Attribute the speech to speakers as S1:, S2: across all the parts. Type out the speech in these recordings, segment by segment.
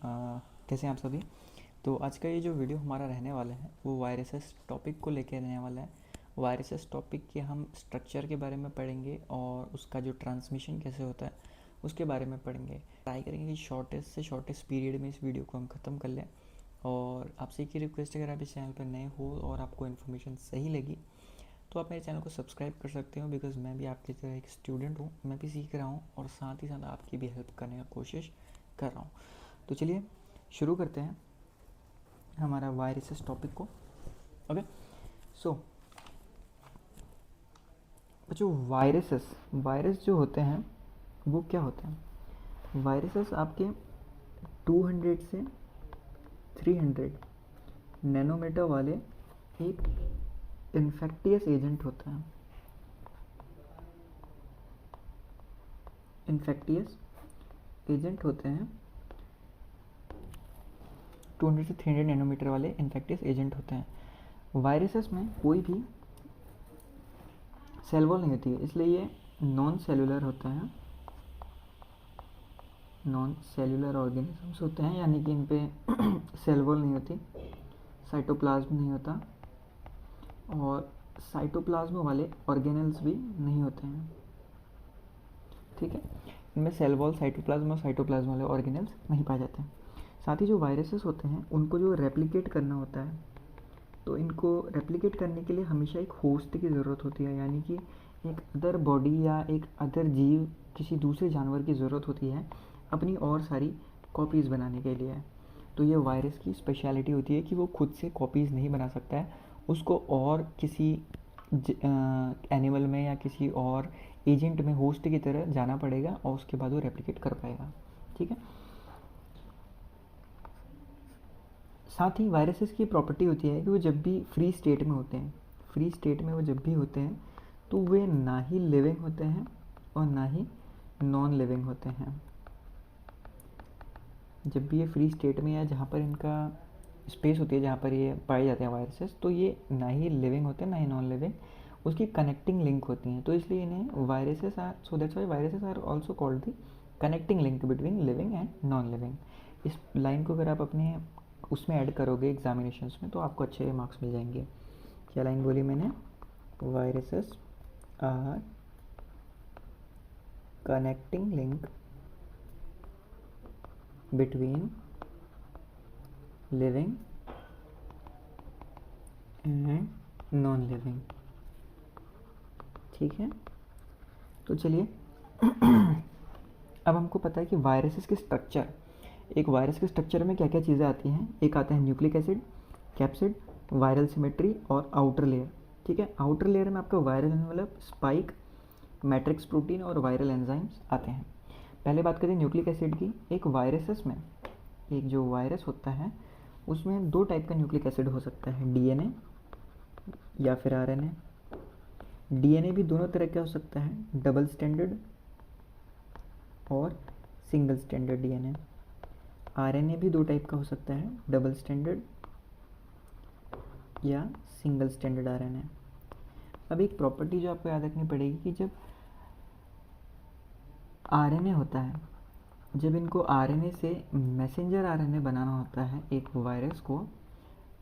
S1: कैसे हैं आप सभी। तो आज का ये जो वीडियो हमारा रहने वाला है वो वायरसेस टॉपिक को लेकर रहने वाला है। वायरसेस टॉपिक के हम स्ट्रक्चर के बारे में पढ़ेंगे और उसका जो ट्रांसमिशन कैसे होता है उसके बारे में पढ़ेंगे। ट्राई करेंगे कि शॉर्टेस्ट से शॉर्टेस्ट पीरियड में इस वीडियो को हम ख़त्म कर लें। और आपसे एक ही रिक्वेस्ट है, अगर आप इस चैनल पर नए हो और आपको इन्फॉर्मेशन सही लगी तो आप मेरे चैनल को सब्सक्राइब कर सकते हो, बिकॉज़ मैं भी आपकी तरह एक स्टूडेंट हूँ, मैं भी सीख रहा हूँ और साथ ही साथ आपकी भी हेल्प करने की कोशिश कर रहा हूँ। तो चलिए शुरू करते हैं हमारा वायरसेस टॉपिक को। ओके, सो जो वायरस जो होते हैं वो क्या होते हैं। वायरसेस आपके 200 से 300 नैनोमीटर वाले एक इन्फेक्टियस एजेंट होता है। इन्फेक्टियस एजेंट होते हैं 200 से 300 नैनोमीटर वाले इन्फेक्टियस एजेंट होते हैं। वायरसेस में कोई भी सेल वॉल नहीं होती है, इसलिए ये नॉन सेलुलर होता है। नॉन सेलुलर ऑर्गेनिजम्स होते हैं, यानी कि इन पे सेल वॉल नहीं होती, साइटोप्लाज्म नहीं होता और साइटोप्लाज्म वाले ऑर्गेनल्स भी नहीं होते हैं। ठीक है, इनमें सेल वॉल, साइटोप्लाज्म और साइटोप्लाज्म वाले ऑर्गेनल्स नहीं पाए जाते हैं। साथ ही जो वायरसेस होते हैं उनको जो रेप्लिकेट करना होता है, तो इनको रेप्लिकेट करने के लिए हमेशा एक होस्ट की ज़रूरत होती है, यानी कि एक अदर बॉडी या एक अदर जीव, किसी दूसरे जानवर की ज़रूरत होती है अपनी और सारी कॉपीज़ बनाने के लिए। तो ये वायरस की स्पेशलिटी होती है कि वो खुद से कॉपीज़ नहीं बना सकता है, उसको और किसी एनिमल में या किसी और एजेंट में होस्ट की तरह जाना पड़ेगा और उसके बाद वो रेप्लिकेट कर पाएगा। ठीक है, साथ ही वायरसेस की प्रॉपर्टी होती है कि वो जब भी फ्री स्टेट में होते हैं, फ्री स्टेट में वो जब भी होते हैं तो वे ना ही लिविंग होते हैं और ना ही नॉन लिविंग होते हैं। जब भी ये फ्री स्टेट में या जहाँ पर इनका स्पेस होती है, जहाँ पर ये पाए जाते हैं वायरसेस, तो ये ना ही लिविंग होते हैं ना ही नॉन लिविंग, उसकी कनेक्टिंग लिंक होती हैं। तो इसलिए इन्हें viruses are, so that's why viruses are also called the connecting link between living and non living. इस लाइन को अगर आप अपने उसमें ऐड करोगे एग्जामिनेशंस में तो आपको अच्छे मार्क्स मिल जाएंगे। क्या लाइन बोली मैंने? Viruses are connecting link between living and non living. ठीक है, तो चलिए अब हमको पता है कि वायरसेस के स्ट्रक्चर, एक वायरस के स्ट्रक्चर में क्या क्या चीज़ें आती हैं। एक आता है nucleic acid, capsid, viral symmetry और आउटर लेयर। ठीक है, आउटर लेयर में आपका viral envelope, spike, matrix protein और वायरल एंजाइम्स आते हैं। पहले बात करें न्यूक्लिक एसिड की। एक वायरसेस में, एक जो वायरस होता है उसमें दो टाइप का न्यूक्लिक एसिड हो सकता है, डीएनए या फिर आरएनए। डीएनए भी दोनों तरह का हो सकता है, डबल स्टैंडर्ड और सिंगल स्टैंडर्ड डीएनए। आरएनए भी दो टाइप का हो सकता है, डबल स्टैंडर्ड या सिंगल स्टैंडर्ड आरएनए। अब एक प्रॉपर्टी जो आपको याद रखनी पड़ेगी कि जब आरएनए होता है, जब इनको आरएनए से मैसेंजर आरएनए बनाना होता है एक वायरस को,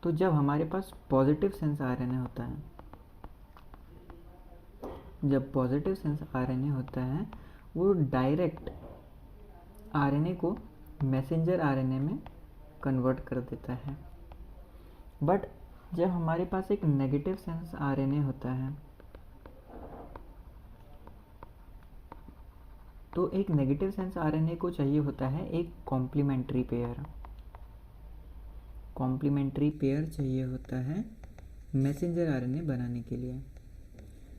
S1: तो जब हमारे पास पॉजिटिव सेंस आरएनए होता है, जब पॉजिटिव सेंस आरएनए होता है वो डायरेक्ट आरएनए को मैसेंजर आरएनए में कन्वर्ट कर देता है। बट जब हमारे पास एक नेगेटिव सेंस आरएनए होता है, तो एक नेगेटिव सेंस आरएनए को चाहिए होता है एक कॉम्प्लीमेंट्री पेयर। कॉम्प्लीमेंट्री पेयर चाहिए होता है मैसेंजर आरएनए बनाने के लिए।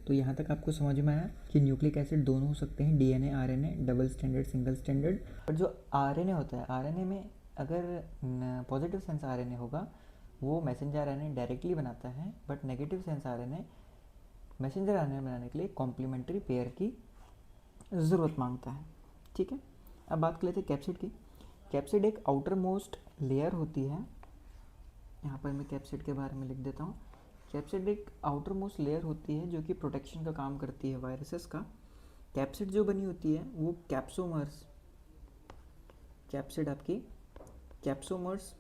S1: तो यहाँ तक आपको समझ में आया कि न्यूक्लिक एसिड दोनों हो सकते हैं, DNA, RNA, double standard, single standard. और जो आरएनए होता है, आरएनए में अगर पॉजिटिव सेंस आरएनए होगा वो मैसेंजर आरएनए डायरेक्टली बनाता है, but negative sense RNA messenger RNA बनाने के लिए कॉम्प्लीमेंट्री पेयर की ज़रूरत मांगता है। ठीक है, अब बात कर लेते हैं कैप्सिड की। कैप्सिड एक आउटर मोस्ट लेयर होती है, यहाँ पर मैं कैप्सिड के बारे में लिख देता हूँ। कैप्सिड एक आउटर मोस्ट लेयर होती है जो कि प्रोटेक्शन का काम करती है वायरसेस का। कैप्सिड जो बनी होती है वो कैप्सोमर्स, कैप्सिड आपकी कैप्सोमर्स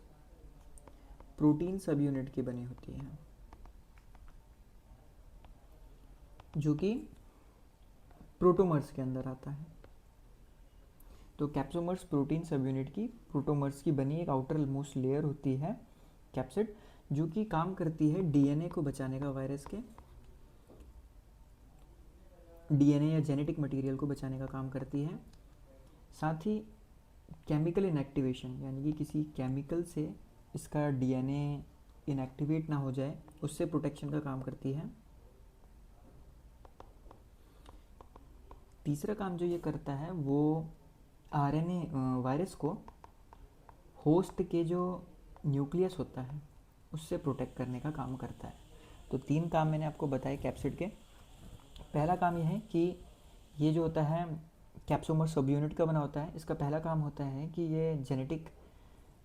S1: प्रोटीन सब यूनिट की बनी होती है, जो कि प्रोटोमर्स के अंदर आता है। तो कैप्सोमर्स प्रोटीन सब यूनिट की प्रोटोमर्स की बनी एक आउटर मोस्ट लेयर होती है कैप्सिड, जो कि काम करती है डीएनए को बचाने का, वायरस के डीएनए या जेनेटिक मटेरियल को बचाने का काम करती है। साथ ही केमिकल इनएक्टिवेशन, यानी कि किसी केमिकल से इसका डीएनए इनएक्टिवेट ना हो जाए, उससे प्रोटेक्शन का काम करती है। तीसरा काम जो ये करता है वो आरएनए वायरस को होस्ट के जो न्यूक्लियस होता है उससे प्रोटेक्ट करने का काम करता है। तो 3 काम मैंने आपको बताए कैप्सिड के। पहला काम यह है कि ये जो होता है कैप्सोमर सब यूनिट का बना होता है, इसका पहला काम होता है कि ये जेनेटिक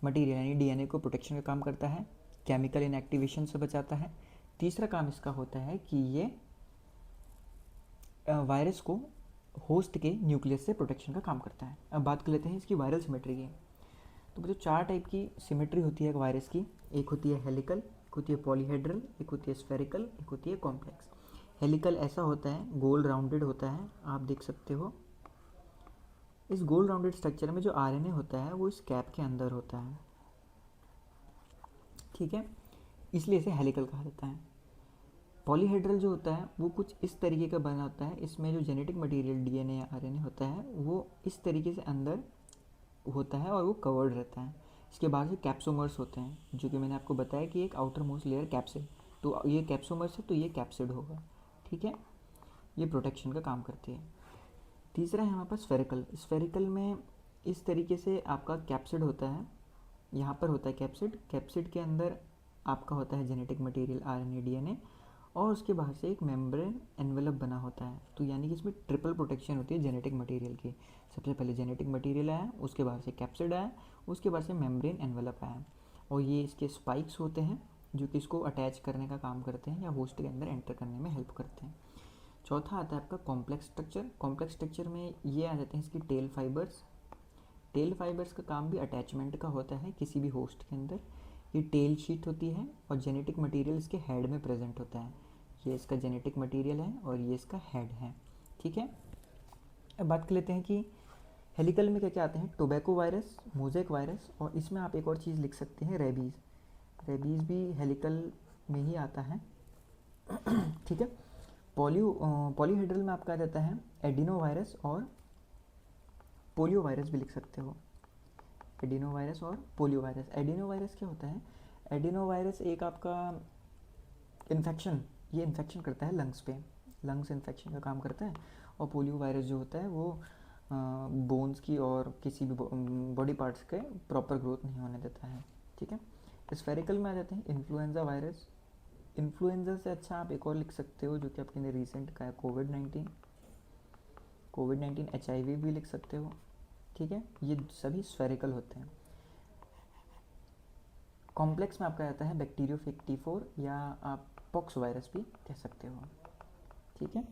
S1: मटेरियल यानी डीएनए को प्रोटेक्शन का काम करता है, केमिकल इनएक्टिवेशन से बचाता है। तीसरा काम इसका होता है कि ये वायरस को होस्ट के न्यूक्लियस से प्रोटेक्शन का काम करता है। अब बात कर लेते हैं इसकी वायरल सिमेट्री की। तो जो 4 टाइप की सिमेट्री होती है एक वायरस की, एक होती है हेलिकल, एक होती है पॉलीहेड्रल, एक होती है स्फेरिकल, एक होती है कॉम्प्लेक्स। हेलिकल ऐसा होता है, गोल राउंडेड होता है, आप देख सकते हो। इस गोल राउंडेड स्ट्रक्चर में जो आरएनए होता है वो इस कैप के अंदर होता है, ठीक है, इसलिए इसे हेलिकल कहा जाता है। पॉलीहेड्रल जो होता है वो कुछ इस तरीके का बना होता है, इसमें जो जेनेटिक मटेरियल डीएनए या आरएनए होता है वो इस तरीके से अंदर होता है और वो कवर्ड रहता है। इसके बाद से कैप्सोमर्स होते हैं, जो कि मैंने आपको बताया कि एक आउटर मोस्ट लेयर कैप्सिड, तो ये कैप्सोमर्स है तो ये कैप्सिड होगा, ठीक है, ये प्रोटेक्शन का काम करती है। तीसरा है हमारे पास स्फेरिकल। स्फेरिकल में इस तरीके से आपका कैप्सिड होता है, यहाँ पर होता है कैप्सिड, कैप्सिड के अंदर आपका होता है जेनेटिक मटेरियल आरएनए डीएनए, और उसके बाहर से एक मेम्ब्रेन एनवेलप बना होता है। तो यानी कि इसमें ट्रिपल प्रोटेक्शन होती है जेनेटिक मटेरियल की। सबसे पहले जेनेटिक मटेरियल आया, उसके बाद से कैप्सिड आया, उसके बाद से मेम्ब्रेन एनवेलप आया, और ये इसके स्पाइक्स होते हैं जो कि इसको अटैच करने का काम करते हैं या होस्ट के अंदर एंटर करने में हेल्प करते हैं। चौथा आता है आपका कॉम्प्लेक्स स्ट्रक्चर। कॉम्प्लेक्स स्ट्रक्चर में ये आ जाते हैं इसकी टेल फाइबर्स। टेल फाइबर्स का काम भी अटैचमेंट का होता है किसी भी होस्ट के अंदर। ये टेल शीट होती है और जेनेटिक मटेरियल इसके हेड में प्रेजेंट होता है। ये इसका जेनेटिक मटेरियल है और ये इसका हेड है, ठीक है। अब बात कर लेते हैं कि हेलिकल में क्या क्या आते हैं। टोबैको वायरस, मोज़ेक वायरस, और इसमें आप एक और चीज़ लिख सकते हैं, रेबीज़। रेबीज़ भी हेलिकल में ही आता है, ठीक है। पॉलीहेड्रल में आपका आ जाता है एडिनो वायरस और पोलियो वायरस भी लिख सकते हो। एडिनो वायरस और पोलियो वायरस। एडिनो वायरस क्या होता है? एडिनो वायरस एक आपका इन्फेक्शन, ये इन्फेक्शन करता है लंग्स पे, लंग्स इन्फेक्शन का काम करता है। और पोलियो वायरस जो होता है वो बोन्स की और किसी भी बॉडी पार्ट्स के प्रॉपर ग्रोथ नहीं होने देता है, ठीक है। स्फेरिकल में आ जाते हैं इन्फ्लुएंजा वायरस। इन्फ्लुएंजा से अच्छा आप एक और लिख सकते हो जो कि आपके लिए रिसेंट का है, कोविड-19। HIV भी लिख सकते हो, ठीक है। ये सभी स्फेरिकल होते हैं। कॉम्प्लेक्स में आपका आता है बैक्टीरियोफेज T4 या आप पॉक्स वायरस भी कह सकते हो, ठीक है।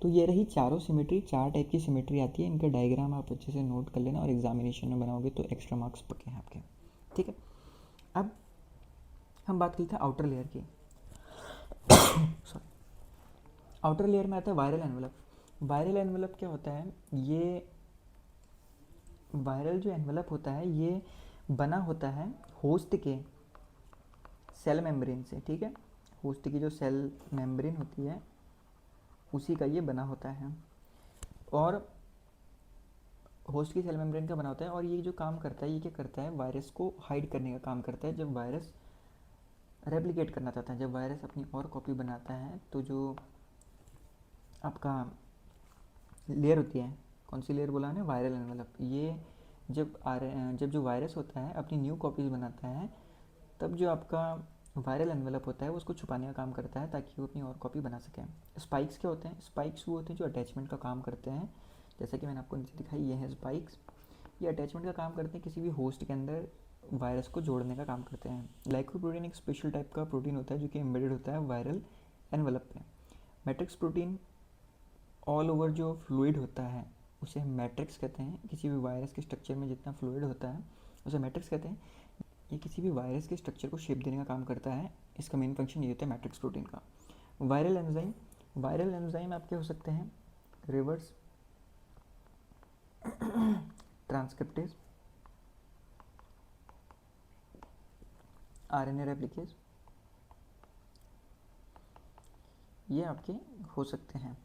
S1: तो ये रही चारों सिमेट्री। 4 टाइप की सिमेट्री आती है, इनका डायग्राम आप अच्छे से नोट कर लेना और एग्जामिनेशन में बनाओगे तो एक्स्ट्रा मार्क्स पक्के हैं आपके, ठीक है। अब हम बात करते हैं आउटर लेयर की। सॉरी, आउटर लेयर में आता है वायरल एनवेलप। वायरल एनवेलप क्या होता है? ये वायरल जो एनवेलप होता है ये बना होता है होस्ट के सेल मेम्ब्रेन से, ठीक है। होस्ट की जो सेल मेम्ब्रेन होती है उसी का ये बना होता है, और होस्ट की सेल मेम्ब्रेन का बना होता है। और ये जो काम करता है, ये क्या करता है? वायरस को हाइड करने का काम करता है। जब वायरस रेप्लिकेट करना चाहता है, जब वायरस अपनी और कॉपी बनाता है, तो जो आपका लेयर होती है, कौन सी लेयर बोला है? Viral envelope. ये जब जो वायरस होता है अपनी न्यू कॉपीज बनाता है, तब जो आपका वायरल एनवेलप होता है वो उसको छुपाने का काम करता है ताकि वो अपनी और कॉपी बना सके। स्पाइक्स क्या होते हैं? स्पाइक्स वो होते हैं जो अटैचमेंट का काम करते हैं, जैसे कि मैंने आपको नीचे दिखाई, ये हैं स्पाइक्स। ये अटैचमेंट का काम करते हैं, किसी भी होस्ट के अंदर वायरस को जोड़ने का काम करते हैं। ग्लाइकोप्रोटीन एक स्पेशल टाइप का प्रोटीन होता है जो कि एम्बेडेड होता है वायरल एनवेलप पे। मैट्रिक्स प्रोटीन ऑल ओवर जो फ्लूइड होता है उसे हम मैट्रिक्स कहते हैं। किसी भी वायरस के स्ट्रक्चर में जितना फ्लूइड होता है उसे मैट्रिक्स कहते हैं। ये किसी भी वायरस के स्ट्रक्चर को शेप देने का काम करता है। इसका मेन फंक्शन ये होता है मैट्रिक्स प्रोटीन का। वायरल एंजाइम आपके हो सकते हैं रिवर्स ट्रांसक्रिप्टेज, आरएनए रेप्लिकेज, ये आपके हो सकते हैं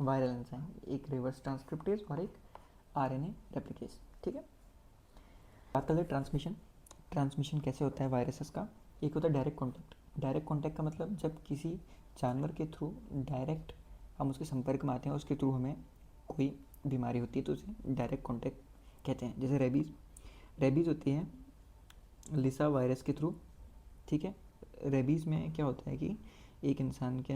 S1: वायरल एंजाइम, एक रिवर्स ट्रांसक्रिप्टेज और एक आरएनए रेप्लिकेज। ठीक है, बात करते हैं ट्रांसमिशन कैसे होता है वायरसेस का। एक होता है डायरेक्ट कॉन्टैक्ट का मतलब जब किसी जानवर के थ्रू डायरेक्ट हम उसके संपर्क में आते हैं, उसके थ्रू हमें कोई बीमारी होती है तो उसे डायरेक्ट कॉन्टैक्ट कहते हैं। जैसे रेबीज़ होती है लिसा वायरस के थ्रू। ठीक है, रेबीज़ में क्या होता है कि एक इंसान के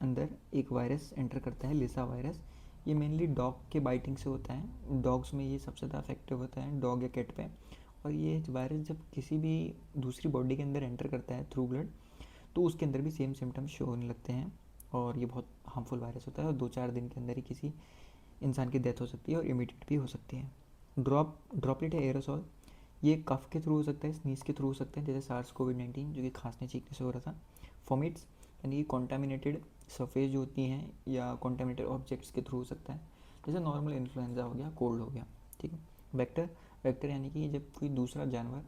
S1: अंदर एक वायरस एंटर करता है, लिसा वायरस। ये मेनली डॉग के बाइटिंग से होता है। डॉग्स में ये सबसे ज़्यादा इफेक्टिव होता है, डॉग या कैट पे। और ये वायरस जब किसी भी दूसरी बॉडी के अंदर एंटर करता है थ्रू ब्लड, तो उसके अंदर भी सेम सिम्टम्स शो होने लगते हैं और ये बहुत हार्मफुल वायरस होता है और 2-4 दिन के अंदर ही किसी इंसान की डेथ हो सकती है और इमीडिएट भी हो सकती है। ड्रॉपलेट या एरोसॉल, ये कफ के थ्रू हो सकता है, स्नीज के थ्रू हो सकते हैं, जैसे सार्स कोविड-19 जो कि खांसने छींकने से हो रहा था। फॉमिट्स यानी कि कॉन्टामिनेटेड सरफेस जो होती हैं या कॉन्टामिनेटेड ऑब्जेक्ट्स के थ्रू हो सकता है, जैसे नॉर्मल इन्फ्लुएंजा हो गया, कोल्ड हो गया। ठीक है, वेक्टर यानी कि जब कोई दूसरा जानवर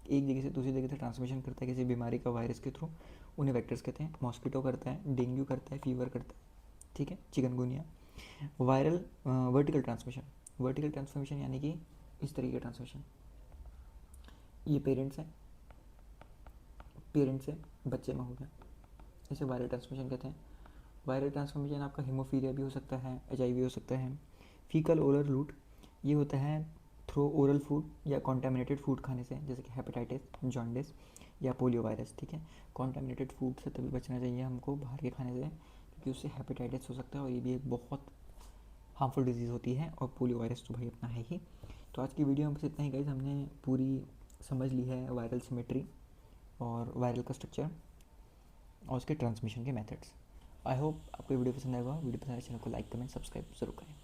S1: एक जगह से दूसरी जगह से ट्रांसमिशन करता है किसी बीमारी का वायरस के थ्रू, उन्हें वेक्टर्स कहते हैं। मॉस्किटो करता है, डेंगू करता है, फीवर करता है। ठीक है, चिकनगुनिया। वायरल वर्टिकल ट्रांसमिशन यानी कि इस तरीके का ट्रांसमिशन, ये पेरेंट्स से बच्चे में हो गया, इसे वायरल ट्रांसमिशन कहते हैं। वायरल ट्रांसमिशन आपका हीमोफीलिया भी हो सकता है, एचआईवी हो सकता है। फीकल ओरल रूट, ये होता है थ्रू ओरल फूड या कॉन्टामिनेटेड फूड खाने से, जैसे कि हेपेटाइटिस, जॉन्डिस या पोलियो वायरस। ठीक है, कॉन्टामिनेटेड फूड से तभी बचना चाहिए हमको बाहर के खाने से, क्योंकि उससे हेपेटाइटिस हो सकता है और ये भी एक बहुत हार्मफुल डिजीज़ होती है। और पोलियो वायरस तो भाई अपना है ही। तो आज की वीडियो में बस इतना ही गाइस, हमने पूरी समझ ली है वायरल सिमेट्री और वायरल का स्ट्रक्चर और उसके ट्रांसमिशन के मेथड्स। आई होप आपको वीडियो पसंद आएगा। वीडियो पसंद आए चैनल को लाइक कमेंट सब्सक्राइब जरूर करें।